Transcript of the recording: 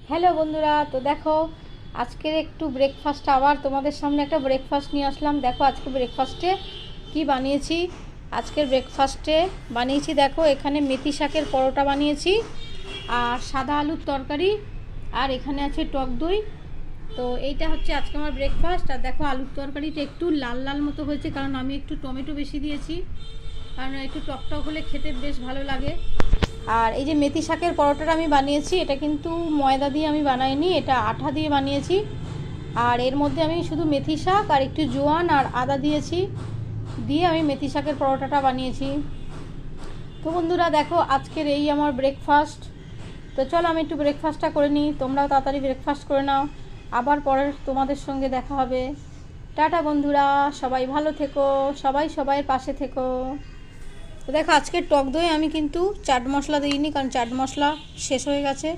Hello বন্ধুরা, তো দেখো আজকের একটু ব্রেকফাস্ট, আবার তোমাদের সামনে একটা ব্রেকফাস্ট নিয়ে আসলাম। দেখো আজকে ব্রেকফাস্টে কি বানিয়েছি। আজকের ব্রেকফাস্টে বানিয়েছি, দেখো এখানে মেথি শাকের পরোটা বানিয়েছি, আর সাদা আলুর তরকারি, আর এখানে আছে টক দই। তো এইটা হচ্ছে আজকে আমার ব্রেকফাস্ট। আর দেখো আলুর তরকারিটা একটু লাল লাল মতো হয়েছে, কারণ আমি একটু টমেটো বেশি দিয়েছি, কারণ একটু টকটক হলে খেতে বেশ ভালো লাগে। আর এই যে মেথি শাকের পরোটাটা আমি বানিয়েছি, এটা কিন্তু ময়দা দিয়ে আমি বানাইনি, এটা আঠা দিয়ে বানিয়েছি। আর এর মধ্যে আমি শুধু মেথি শাক আর একটু জোয়ান আর আদা দিয়েছি, দিয়ে আমি মেথি শাকের পরোটাটা বানিয়েছি। তো বন্ধুরা দেখো আজকের এই আমার ব্রেকফাস্ট। তো চলো আমি একটু ব্রেকফাস্টটা করে নিই, তোমরাও তাড়াতাড়ি ব্রেকফাস্ট করে নাও, আবার পরে তোমাদের সঙ্গে দেখা হবে। টাটা বন্ধুরা, সবাই ভালো থেকো, সবাই সবাইয়ের পাশে থেকো। তো দেখো আজকের টক দই আমি কিন্তু চাট মশলা দিইনি, কারণ চাট মশলা শেষ হয়ে গেছে।